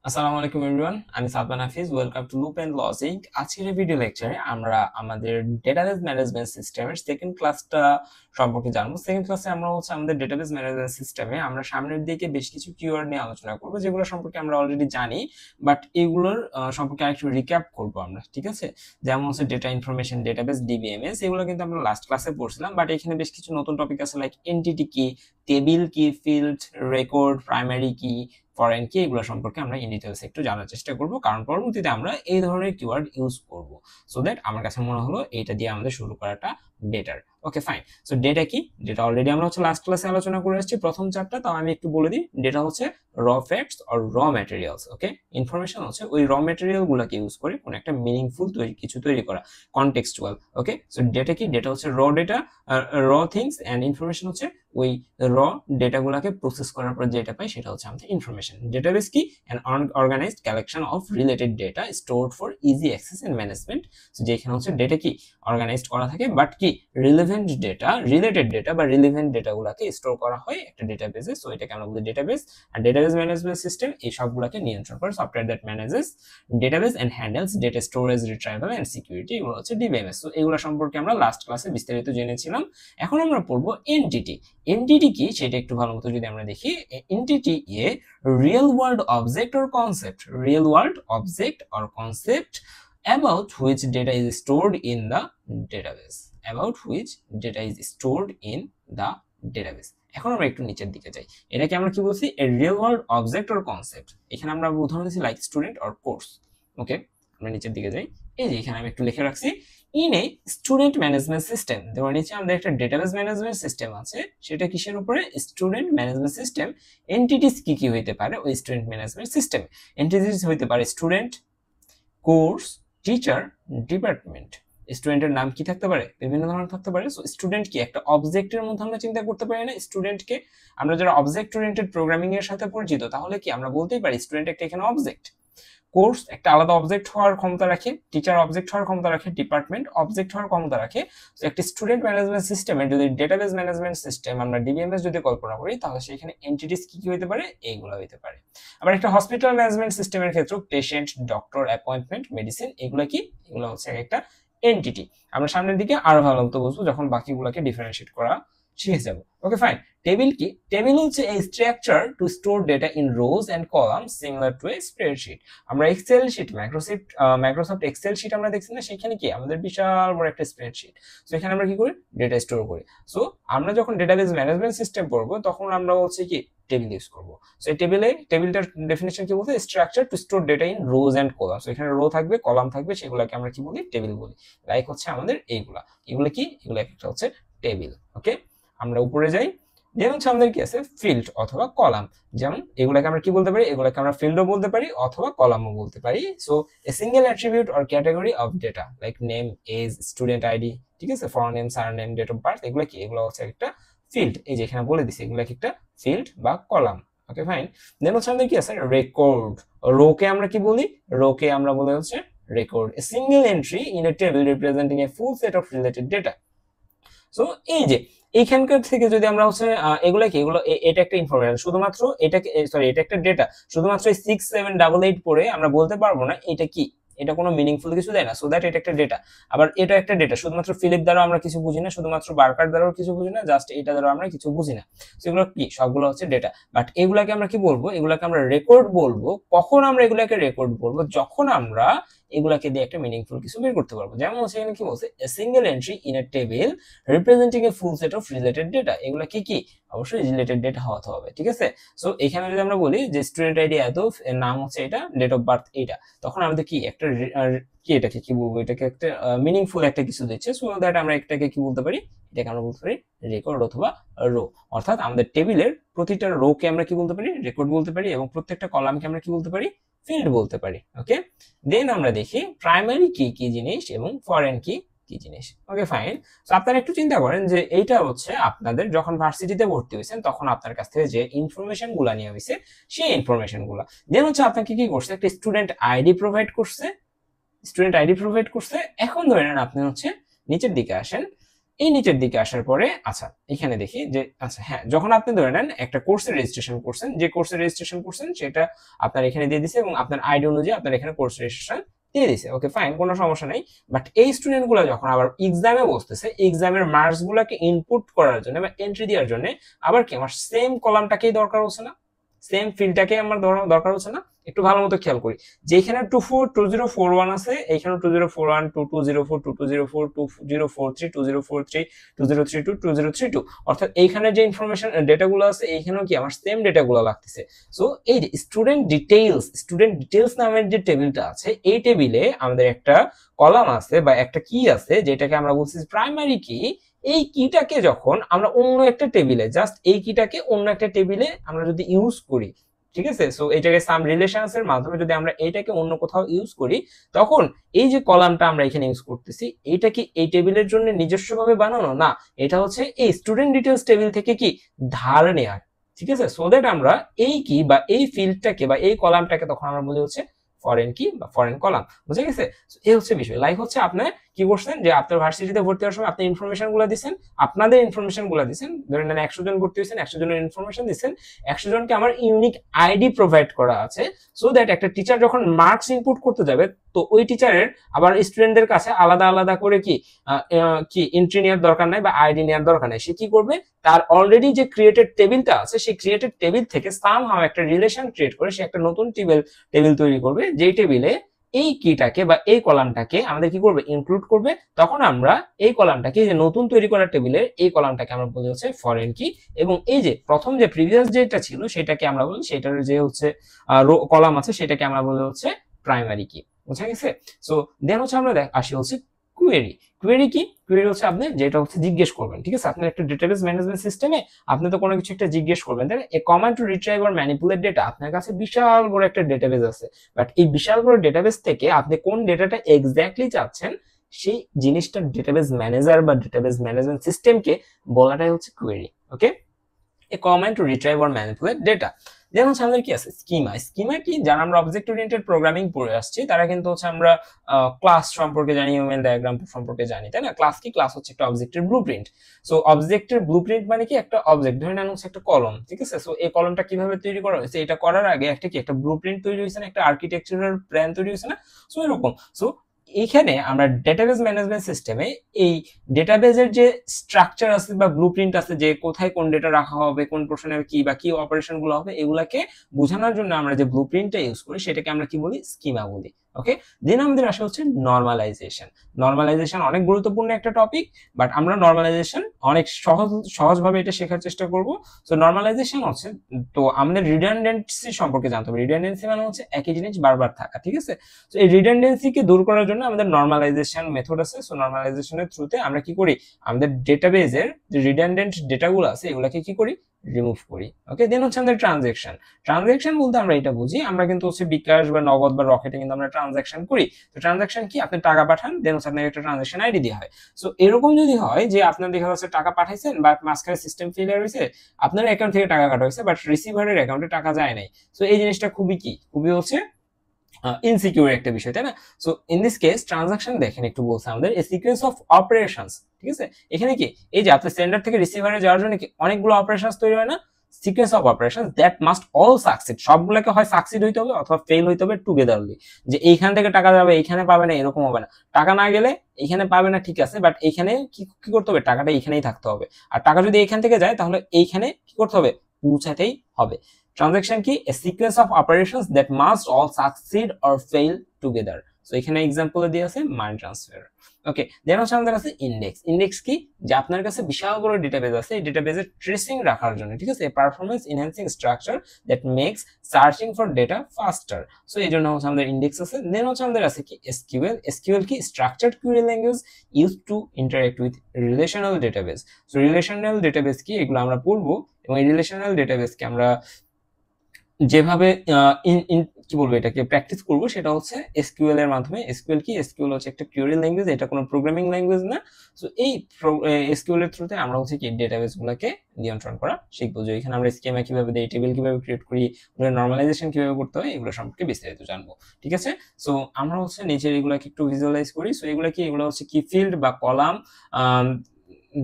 আসসালামু আলাইকুম এভরিওয়ান, আমি Sadman Hafiz. Welcome to Loop and Logic. আজকের এই ভিডিও লেকচারে আমরা আমাদের ডেটাবেস ম্যানেজমেন্ট সিস্টেমের সেকেন্ড ক্লাসটা সম্পর্কে জানবো। সেকেন্ড ক্লাসে আমরা আমাদের ডেটাবেস ম্যানেজমেন্ট সিস্টেমে আমরা সামনের দিকে বেশ কিছু কিওয়ার্ড নিয়ে আলোচনা করবো, যেগুলো সম্পর্কে আমরা অলরেডি জানি, বাট এগুলোর সম্পর্কে আরেকটু রিক্যাপ করবো আমরা, ঠিক আছে? যেমন হচ্ছে ডেটা ইনফরমেশন ডেটাবেস, ডিবিএমএস, এগুলো কিন্তু আমরা লাস্ট ক্লাসে পড়ছিলাম, বাট এখানে বেশ কিছু নতুন টপিক আছে, লাইক এন্টিটি কি, টেবিল কি, ফিল্ড, রেকর্ড, প্রাইমারি কি, ফরেন কি, এগুলো সম্পর্কে আমরা ইন ডিটেলস একটু জানার চেষ্টা করব, কারণ পরবর্তীতে আমরা এই ধরনের কিওয়ার্ড ইউজ করব। সো দ্যাট আমার কাছে মনে হলো এইটা দিয়ে আমাদের শুরু করাটা better. Okay fine. So data কি, ডেটা অলরেডি আমরা লাস্ট ক্লাসে আলোচনা করে আসছি প্রথম চ্যাপ্টার, তাও আমি একটু বলে দিই। ডেটা হচ্ছে র ফ্যাক্টস অর র ম্যাটেরিয়ালস। ওকে, ইনফরমেশন হচ্ছে ওই র ম্যাটেরিয়াল গুলাকে ইউজ করে কোনো একটা মিনিংফুল কিছু তৈরি করা, কনটেক্সচুয়াল। ওকে, সো ডেটা কি, ডেটা হচ্ছে র ডেটা, র থিংস, এন্ড ইনফরমেশন হচ্ছে ওই র ডেটা গুলাকে প্রসেস করার পর যেটা পাই সেটা হচ্ছে আমাদের ইনফরমেশন। ডেটাবেস কি, an organized collection of related data stored for easy access and management। So যেখানে হচ্ছে ডেটা কি অর্গানাইজড করা থাকে, বাট কি রিলেভেন্ট ডেটা, রিলেটেড ডেটা বা রিলেভেন্ট ডেটা গুলাকে স্টোর করা হয় একটা ডেটাবেসে। সো এটাকে আমরা বলি ডেটাবেস। আর ডেটাবেস ম্যানেজমেন্ট সিস্টেম এই সবগুলোকে নিয়ন্ত্রণ করে software that manages database and handles data storage, retrieval and security, এগুলো হচ্ছে ডিবিএমএস। সো এগুলো সম্পর্কে আমরা লাস্ট ক্লাসে বিস্তারিত জেনেছিলাম। এখন আমরা পড়বো এনটিটি। এনটিটি কি সেটা একটু ভালো মতো যদি আমরা দেখি, entity A real world object or concept, real world object or concept about which data is stored in the database, about which data is stored in the database। এখন আমরা একটু নিচের দিকে যাই, এটাকে আমরা কি বলছি, a real world object or concept। এখানে আমরা উদাহরণ দিচ্ছি লাইক স্টুডেন্ট অর কোর্স। ওকে, আমরা নিচের দিকে যাই, এই যে এখানে আমি একটু লিখে রাখছি in a student management system. দেওয়ার নিচে আমাদের একটা ডেটাবেস ম্যানেজমেন্ট সিস্টেম আছে, সেটা কিসের উপরে, স্টুডেন্ট ম্যানেজমেন্ট সিস্টেম। এন্টিটিস কি কি হইতে পারে ওই স্টুডেন্ট ম্যানেজমেন্ট সিস্টেম? এন্টিটিস হইতে পারে স্টুডেন্ট, কোর্স, টিচার, ডিপার্টমেন্ট। স্টুডেন্টের নাম কি থাকতে পারে, বিভিন্ন ধরনের থাকতে পারে। সো স্টুডেন্ট কি একটা অবজেক্টের মধ্যে আমরা চিন্তা করতে পারি না? স্টুডেন্টকে আমরা যারা অবজেক্ট ওরিয়েন্টেড প্রোগ্রামিং এর সাথে পরিচিত, তাহলে কি আমরা বলতেই পারি স্টুডেন্ট একটা এখানে অবজেক্ট। কোর্স একটা আলাদা অবজেক্ট হওয়ার ক্ষমতা রাখে, টিচার অবজেক্ট হওয়ার ক্ষমতা রাখে, ডিপার্টমেন্ট অবজেক্ট হওয়ার ক্ষমতা রাখে। তো একটা স্টুডেন্ট ম্যানেজমেন্ট সিস্টেমে যদি ডেটাবেস ম্যানেজমেন্ট সিস্টেম আমরা ডিবিএমএস যদি কল্পনা করি, তাহলে সেখানে এন্টিটিস কি কি হতে পারে, এইগুলো হতে পারে। আবার একটা হসপিটাল ম্যানেজমেন্ট সিস্টেমের ক্ষেত্রে পেশেন্ট, ডক্টর, অ্যাপয়েন্টমেন্ট, মেডিসিন, এগুলো কি, এগুলো হচ্ছে একটা এন্টিটি। আমরা সামনের দিকে আরো ভালো মতো বুঝবো যখন বাকিগুলোকে ডিফারেন্সিয়েট করা শিখে যাব। Okay fine. টেবিল কি, টেবিল হচ্ছে এই structure to store data in rows and columns similar to a spreadsheet. আমরা Excel sheet, Microsoft Excel sheet আমরা দেখছি না, সেখানে কি আমাদের বিশাল বড় একটা স্প্রেডশিট। সো এখানে আমরা কি করি, ডেটা স্টোর করি। সো আমরা যখন ডেটাবেস ম্যানেজমেন্ট সিস্টেম পড়বো, তখন আমরা হচ্ছে কি টেবিল ইউজ করবো। সো এই টেবিলটার ডেফিনিশন কি বলতে, structure to store data in rows and column. So এখানে রো থাকবে, কলাম থাকবে, সেগুলোকে আমরা কি বলি, টেবিল বলি। লাইক হচ্ছে আমাদের এইগুলা, এগুলো কি, এগুলো একটা হচ্ছে টেবিল। ওকে, আমরা উপরে যাই। দেন হচ্ছে আমাদের কি আছে, ফিল্ড অথবা কলাম। যেমন এগুলাকে আমরা কি বলতে পারি, এগুলাকে আমরা ফিল্ডও বলতে পারি অথবা কলামও বলতে পারি। So a single attribute or category of data like name, age, student ID, ঠিক আছে, forename, surname, date of birth, এগুলো কি, এগুলো হচ্ছে একটা ফিল্ড। এই যে এখানে বলে দিছি, এগুলো একটা ফিল্ড বা কলাম। Okay fine. দেন হচ্ছে আমাদের কি আছে, রেকর্ড। রোকে আমরা কি বলি, রোকে আমরা বলে হচ্ছে record, a single entry in a table representing A full set of related data. So এই যে এইখানকার থেকে যদি আমরা হচ্ছে এগুলো কি, এগুলো এটা একটা ইনফরমেশন, শুধুমাত্র এটাকে, সরি এটা একটা ডেটা, শুধুমাত্র 6788 পরে আমরা বলতে পারবো না এটা কি, এটা কোনো মিনিংফুল কিছু দেয় না। সো দ্যাট এটা একটা ডেটা। আবার এটা একটা ডেটা, শুধুমাত্র ফিলিপ দ্বারা আমরা কিছু বুঝি না, শুধুমাত্র বার্কার দ্বারাও কিছু বুঝি না, জাস্ট এটা দ্বারা আমরা কিছু বুঝি না। সেগুলো কি, সবগুলো হচ্ছে ডেটা। বাট এগুলাকে আমরা কি বলবো, এগুলাকে আমরা রেকর্ড বলবো। কখন আমরা এগুলাকে রেকর্ড বলবো, যখন আমরা এগুলাকে দিয়ে একটা মিনিংফুল কিছু বের করতে পারবো। যেমন হচ্ছে এখানে কি বলছে, a single entry in a table representing A full set of related data. এগুলা কি কি, অবশ্যই রিলেটেড ডেটা হতে হবে, ঠিক আছে। সো এখানে যদি আমরা বলি যে স্টুডেন্ট আইডি এত, এর নাম হচ্ছে এটা, ডেট অফ বার্থ এইটা, তখন আমাদের কি একটা কি, এটাকে কি বলবো, এটাকে একটা মিনিংফুল একটা কিছু দিচ্ছে। সো দ্যাট আমরা এটাকে কি বলতে পারি, এটাকে আমরা বলতে পারি রেকর্ড অথবা রো। অর্থাৎ আমাদের টেবিলের প্রতিটা রো কে আমরা কি বলতে পারি, রেকর্ড বলতে পারি, এবং প্রত্যেকটা কলামকে আমরা কি বলতে পারি, ফিল্ড বলতে পারি। ওকে, দেন আমরা দেখি প্রাইমারি কি কি জিনিস এবং ফরেন কি কি জিনিস। Okay fine. তো আপনারা একটু চিন্তা করেন যে এইটা হচ্ছে আপনাদের যখন ভার্সিটিতে ভর্তি হয়েছেন, তখন আপনার কাছ থেকে যে ইনফরমেশন গুলা নিয়ে হয়েছে, সেই ইনফরমেশন গুলা দেন হচ্ছে আপনাকে কি করছে, একটা স্টুডেন্ট আইডি প্রোভাইড করছে, স্টুডেন্ট আইডি প্রোভাইড করছে। এখন ধরে নেন আপনি হচ্ছে নিচের দিকে আসেন, এই নিচের দিকে আসার পরে আচ্ছা এখানে দেখি যে আচ্ছা হ্যাঁ, যখন আপনি ধরে নেন একটা কোর্সে রেজিস্ট্রেশন করছেন, যে কোর্সে রেজিস্ট্রেশন করছেন সেটা আপনার এখানে দিয়ে দিছে এবং আপনার আইডি অনুযায়ী আপনার এখানে কোর্স রেজিস্ট্রেশন দিয়ে দিছে, ওকে ফাইন, কোনো সমস্যা নাই। বাট এই স্টুডেন্ট গুলো যখন আবার এক্সামে বসতেছে, এক্সামের মার্কস গুলাকে ইনপুট করার জন্য বা এন্ট্রি দেওয়ার জন্য আবার কি আমার সেম কলামটাকেই দরকার হচ্ছে না, সেম ফিল্ডটাকে আমার দরকার হচ্ছে না। একটু ভালো মতো খেয়াল করি, যেখানে 2041 আছে এইখানে 2041, 2204, 2204, 2043, 2043, 2032, 2032, অর্থাৎ এইখানে যে ইনফরমেশন ডেটাগুলো আছে এইখানেও কি আমার সেম ডেটাগুলো লাগতেছে। সো এই যে স্টুডেন্ট ডিটেইলস নামের যে টেবিলটা আছে, এই টেবিলে আমাদের একটা কলাম আছে বা একটা কি আছে যেটাকে আমরা বলছি প্রাইমারি কি। এই কিটাকে যখন আমরা অন্য একটা টেবিলে, জাস্ট এই কিটাকে অন্য একটা টেবিলে আমরা যদি ইউজ করি, ঠিক আছে, সো এটাকে সাম রিলেশনস এর মাধ্যমে যদি আমরা এইটাকে অন্য কোথাও ইউজ করি, তখন এই যে কলামটা আমরা এখানে ইউজ করতেছি এইটা কি এই টেবিলের জন্য নিজস্বভাবে বানানো না, এটা হচ্ছে এই স্টুডেন্ট ডিটেইলস টেবিল থেকে কি ধার নেওয়া, ঠিক আছে। সো দ্যাট আমরা এই কি বা এই ফিল্ডটাকে বা এই কলামটাকে তখন আমরা বলি হচ্ছে ফরেন কি বা ফরেন কলাম, বুঝে গেছে। এই হচ্ছে বিষয়। লাইক হচ্ছে আপনি কি করছেন যে আপনার ভার্সিটিতে ভর্তি হওয়ার সময় আপনি ইনফরমেশন গুলো দিচ্ছেন, আপনাদের ইনফরমেশন গুলো দিচ্ছেন, ধরেন 100 জন ভর্তি হয়েছেন, 100 জনের ইনফরমেশন দিচ্ছেন, 100 জনকে আমার ইউনিক আইডি প্রোভাইড করা আছে, সো দ্যাট একটা টিচার যখন মার্কস ইনপুট করতে যাবে তো ওই টিচারের আবার স্টুডেন্টদের কাছে আলাদা আলাদা করে কি এন্ট্রি নেওয়ার দরকার নাই বা আইডি নেওয়ার দরকার নাই। সে কি করবে, তার অলরেডি যে ক্রিয়েটেড টেবিলটা আছে সেই ক্রিয়েটেড টেবিল থেকে সামহাউ একটা রিলেশন ক্রিয়েট করে সে একটা নতুন টেবিল তৈরি করবে, যেই টেবিলে এই কিটাকে বা এই কলামটাকে আমাদের কি করবে, ইনক্লুড করবে। তখন আমরা এই কলামটাকে, যে নতুন তৈরি করা টেবিলের এই কলামটাকে আমরা বলি হচ্ছে ফরেন কি, এবং এই যে প্রথম যে প্রিভিয়াস যেটা ছিল সেটাকে আমরা বলি, সেটার যে হচ্ছে কলাম আছে সেটাকে আমরা বলি হচ্ছে প্রাইমারি কি, বুঝা গেছে। সো দেন হচ্ছে আমরা আসি হচ্ছে কোয়েরি। কোয়েরি হচ্ছে আপনি যেটা হচ্ছে জিজ্ঞেস করবেন, ঠিক আছে। আপনার একটা ডেটাবেস ম্যানেজমেন্ট সিস্টেমে আপনি তো কোনো কিছু একটা জিজ্ঞেস করবেন, তাই না। A command to retrieve or manipulate data, আপনার কাছে বিশাল বড় একটা ডেটাবেস আছে, বাট এই বিশাল বড় ডেটাবেস থেকে আপনি কোন ডেটাটা এক্স্যাক্টলি চাচ্ছেন সেই জিনিসটা ডেটাবেস ম্যানেজার বা ডেটাবেস ম্যানেজমেন্ট সিস্টেমকে বলাটাই হচ্ছে query, okay. A command to retrieve or manipulate data. যেমন হচ্ছে আমাদের কি আছে স্কিমা কি, যারা আমরা অবজেক্ট ওরিয়েন্টেড প্রোগ্রামিং পড়ে আসছি তারা কিন্তু হচ্ছে আমরা ক্লাস সম্পর্কে জানি, হিউম্যান ডায়াগ্রাম সম্পর্কে জানি, তাই না। ক্লাস হচ্ছে একটা অবজেক্টের ব্লুপ্রিন্ট। সো অবজেক্টের ব্লুপ্রিন্ট মানে কি, একটা অবজেক্ট ধরে নেন হচ্ছে একটা কলম, ঠিক আছে। সো এই কলমটা কিভাবে তৈরি করা হয়েছে, এটা করার আগে একটা ব্লুপ্রিন্ট তৈরি হয়েছে না, একটা আর্কিটেকচারাল প্ল্যান তৈরি হয়েছে না। সো এরকম। সো এইখানে আমরা ডেটাবেস ম্যানেজমেন্ট সিস্টেমে এই ডেটাবেজের যে স্ট্রাকচার আছে বা ব্লুপ্রিন্ট আছে, যে কোথায় কোন ডেটা রাখা হবে, কোন পোর্শনে কি বা কি অপারেশন গুলো হবে, এগুলাকে বোঝানোর জন্য আমরা যে ব্লুপ্রিন্টটা ইউজ করি সেটাকে আমরা কি বলি, স্কিমা বলি, ওকে। দেন আমাদের আসা হচ্ছে নরমালাইজেশন অনেক গুরুত্বপূর্ণ একটা টপিক, বাট আমরা নরমালাইজেশন অনেক সহজভাবে এটা শেখার চেষ্টা করব। সো নরমালাইজেশন হচ্ছে, তো আমাদের রিডান্ডেন্সি সম্পর্কে জানতে হবে। রিডান্ডেন্সি মানে হচ্ছে একই জিনিস বারবার থাকা, ঠিক আছে। তো এই রিডান্ডেন্সিকে দূর করার জন্য আমাদের নরমালাইজেশন মেথড আছে। সো নরমালাইজেশনের থ্রুতে আমরা কি করি, আমাদের ডেটাবেজের যে রিডান্ডেন্ট ডেটাগুলো আছে এগুলাকে কি করি, রিমুভ করি, ওকে। দেন হচ্ছে আমাদের ট্রানজেকশন বলতে আমরা এটা বুঝি, আমরা কিন্তু হচ্ছে বিকাশ বা নগদ বা রকেটে কিন্তু আমরা ট্রানজেকশন করি। তো ট্রানজেকশন কি, আপনি টাকা পাঠান, দেন হচ্ছে আপনাকে একটা ট্রানজেকশন আইডি দেওয়া হয়। সো এরকম যদি হয় যে আপনার দেখা যাচ্ছে টাকা পাঠাইছেন বাট মাঝখানে সিস্টেম ফেলিয়ার হয়েছে, আপনার অ্যাকাউন্ট থেকে টাকা কাটা হয়েছে বাট রিসিভারের অ্যাকাউন্টে টাকা যায় নাই। সো এই জিনিসটা খুবই হচ্ছে ইনসিকিউর একটা বিষয়, তাই না। So in this case transaction দেখেন একটু বলছে আমাদের এ সিকোয়েন্স অফ অপারেশনস, ঠিক আছে। এখানে কি এই যে আপনার সেন্ডার থেকে রিসিভারে যাওয়ার জন্য কি অনেকগুলো অপারেশনস তৈরি হয় না, sequence of operations that must all succeed, সবগুলোকে হয় সাকসিড হইতে হবে অথবা ফেল হইতে হবে টুগেদারলি। যে এইখান থেকে টাকা যাবে এইখানে পাবে না, এরকম হবে না। টাকা না গেলে এইখানে পাবে না, ঠিক আছে, বাট এইখানে কি করতে হবে, টাকাটা এইখানেই থাকতে হবে। আর টাকা যদি এইখান থেকে যায় তাহলে এইখানে কি করতে হবে, পৌঁছাতেই হবে। ট্রানজাকশন কি, a sequence of operations that must all succeed or fail together. So এখানে এক্সাম্পলে দিয়ে আছে মানি ট্রান্সফার, ওকে। দেন হচ্ছে আমাদের আছে ইন্ডেক্স কি, যে আপনার কাছে বিশাল বড় ডেটাবেজ আছে, এই ডেটাবেজের ট্রেসিং রাখার জন্য, ঠিক আছে, performance enhancing structure that makes searching for data faster. So এই জন্য হচ্ছে আমাদের ইন্ডেক্স আছে। দেন হচ্ছে আমাদের আছে কি এসকিউএল কি, structured query language use to interact with relational database. So relational database কি, এগুলো আমরা পড়বো, এবং এই রিলেশনাল ডেটাবেজকে আমরা যেভাবে কি বলবো এটাকে প্র্যাকটিস করব সেটা হচ্ছে এসকিউএল এর মাধ্যমে। এসকিউএল হচ্ছে একটা কোয়েরি ল্যাঙ্গুয়েজ, এটা কোনো প্রোগ্রামিং ল্যাঙ্গুয়েজ না। সো এই এসকিউএল এর থ্রুতে আমরা হচ্ছে কি ডেটাবেস গুলোকে নিয়ন্ত্রণ করা শিখবো, যে এখানে আমরা স্কিমা কিভাবে দেই, টেবিল কিভাবে ক্রিয়েট করি, নরমালাইজেশন কিভাবে করতে হয়, এগুলো সম্পর্কে বিস্তারিত জানবো, ঠিক আছে। সো আমরা হচ্ছে নিচের এগুলোকে একটু ভিজুয়ালাইজ করি। সো এগুলো হচ্ছে কি ফিল্ড বা কলাম,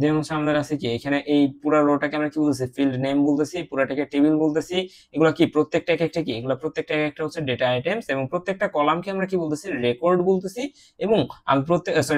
দেন হচ্ছে আমাদের আছে কি এখানে এই পুরো রোটাকে আমরা কি বলতেছি ফিল্ড নেম বলতেছি, পুরাটাকে টেবিল বলতেছি। এগুলো কি প্রত্যেকটা এক একটা কি এগুলো প্রত্যেকটা এক একটা হচ্ছে ডেটা আইটেমস, এবং প্রত্যেকটা কলামকে আমরা কি বলতেছি রেকর্ড বলতেছি, এবং আমি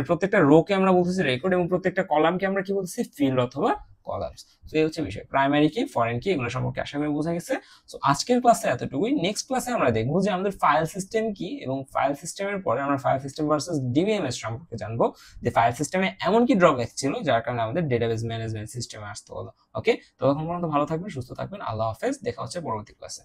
প্রত্যেকটা রোকে আমরা বলতেছি রেকর্ড, এবং প্রত্যেকটা কলামকে আমরা কি বলতেছি ফিল্ড অথবা কলামস। তো এই হচ্ছে বিষয়, প্রাইমারি কি ফরেন কি এগুলো সম্পর্কে আশা করি বোঝা গেছে। সো আজকের ক্লাসে এতটুকুই। নেক্সট ক্লাসে আমরা দেখবো যে আমাদের ফাইল সিস্টেম কি, এবং ফাইল সিস্টেমের পরে আমরা ফাইল সিস্টেম ভার্সেস ডিবিএমএস সম্পর্কে জানবো, যে ফাইল সিস্টেমে এমন কি ড্রব্যাক ছিল যার কারণে আমাদের ডেটাবেস ম্যানেজমেন্ট সিস্টেমে আসতে হলো। ওকে, ততক্ষণ পর্যন্ত ভালো থাকবেন, সুস্থ থাকবেন, আল্লাহ হাফেজ, দেখা হচ্ছে পরবর্তী ক্লাসে।